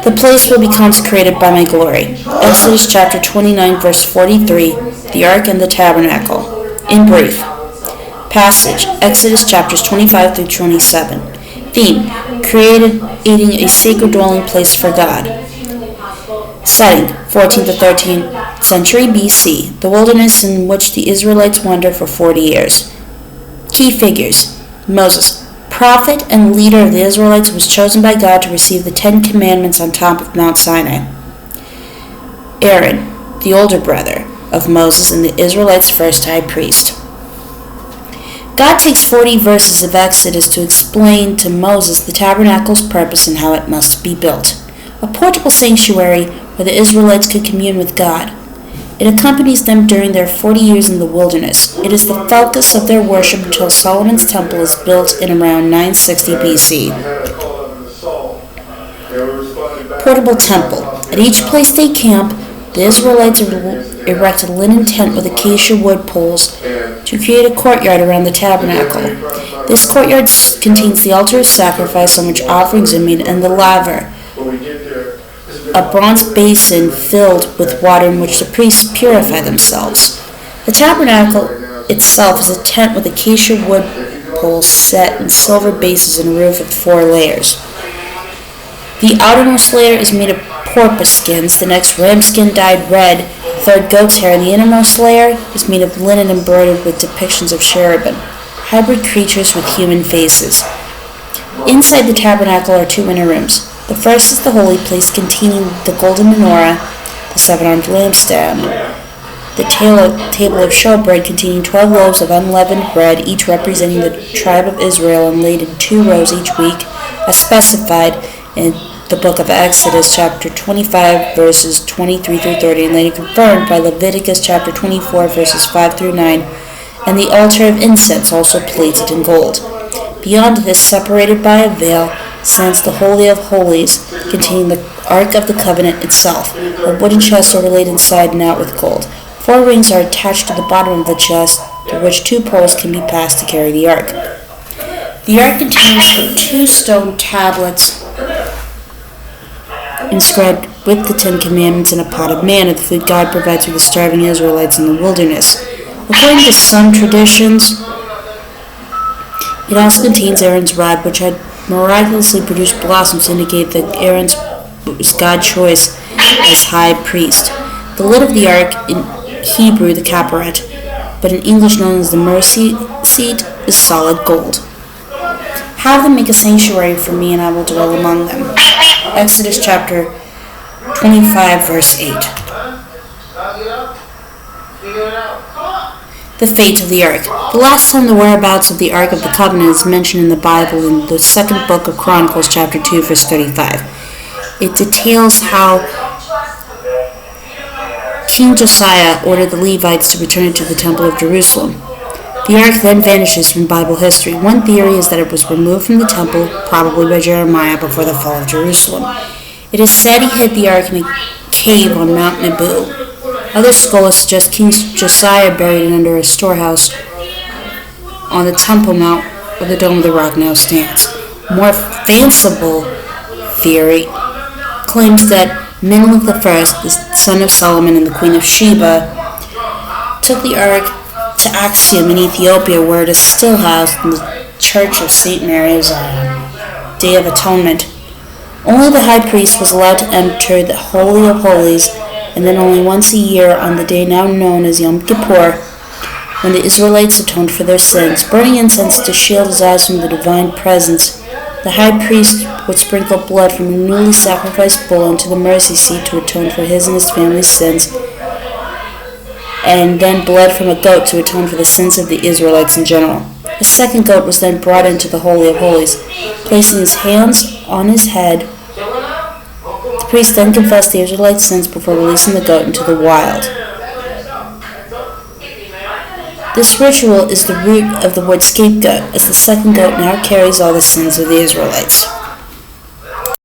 The place will be consecrated by my glory. Exodus chapter 29, verse 43, the Ark and the Tabernacle. In brief. Passage, Exodus chapters 25 through 27. Theme, creating a sacred dwelling place for God. Setting, 14th to 13th century BC, the wilderness in which the Israelites wandered for 40 years. Key figures. Moses, prophet and leader of the Israelites, was chosen by God to receive the 10 Commandments on top of Mount Sinai. Aaron, the older brother of Moses and the Israelites' first high priest. God takes 40 verses of Exodus to explain to Moses the tabernacle's purpose and how it must be built. A portable sanctuary where the Israelites could commune with God. It accompanies them during their 40 years in the wilderness. It is the focus of their worship until Solomon's temple is built in around 960 BC. Portable temple. At each place they camp, the Israelites erect a linen tent with acacia wood poles to create a courtyard around the tabernacle. This courtyard contains the altar of sacrifice on which offerings are made and the laver, a bronze basin filled with water in which the priests purify themselves. The tabernacle itself is a tent with acacia wood poles set in silver bases and a roof of 4 layers. The outermost layer is made of porpoise skins, the next ram skin dyed red, the third goat's hair, and the innermost layer is made of linen embroidered with depictions of cherubim, hybrid creatures with human faces. Inside the tabernacle are 2 inner rooms. The first is the holy place containing the golden menorah, the 7-armed lampstand, the table of showbread containing 12 loaves of unleavened bread, each representing the tribe of Israel and laid in 2 rows each week, as specified in the book of Exodus chapter 25 verses 23 through 30 and later confirmed by Leviticus chapter 24 verses 5 through 9, and the altar of incense also plated in gold. Beyond this, separated by a veil, stands the Holy of Holies, containing the Ark of the Covenant itself. A wooden chest overlaid inside and out with gold. 4 rings are attached to the bottom of the chest, to which 2 poles can be passed to carry the Ark. The Ark contains 2 stone tablets inscribed with the 10 Commandments and a pot of manna, the food God provides for the starving Israelites in the wilderness. According to some traditions, it also contains Aaron's rod, which had miraculously produced blossoms to indicate that Aaron was God's choice as high priest. The lid of the Ark, in Hebrew the kaparet, but in English known as the mercy seat, is solid gold. Have them make a sanctuary for me, and I will dwell among them. Exodus chapter 25, verse 8. The fate of the Ark. The last time the whereabouts of the Ark of the Covenant is mentioned in the Bible in the 2nd book of Chronicles, chapter 2, verse 35. It details how King Josiah ordered the Levites to return it to the Temple of Jerusalem. The Ark then vanishes from Bible history. One theory is that it was removed from the temple, probably by Jeremiah, before the fall of Jerusalem. It is said he hid the Ark in a cave on Mount Nebo. Other scholars suggest King Josiah buried it under a storehouse on the Temple Mount where the Dome of the Rock now stands. More fanciful theory claims that Menelik I, the son of Solomon and the Queen of Sheba, took the Ark to Axiom in Ethiopia, where it is still housed in the Church of St. Mary of Zion. Day of Atonement. Only the high priest was allowed to enter the Holy of Holies, and then only once a year on the day now known as Yom Kippur, when the Israelites atoned for their sins. Burning incense to shield his eyes from the divine presence, the high priest would sprinkle blood from a newly sacrificed bull into the mercy seat to atone for his and his family's sins, and then blood from a goat to atone for the sins of the Israelites in general. A second goat was then brought into the Holy of Holies. Placing his hands on his head, the priest then confessed the Israelites' sins before releasing the goat into the wild. This ritual is the root of the word scapegoat, as the second goat now carries all the sins of the Israelites.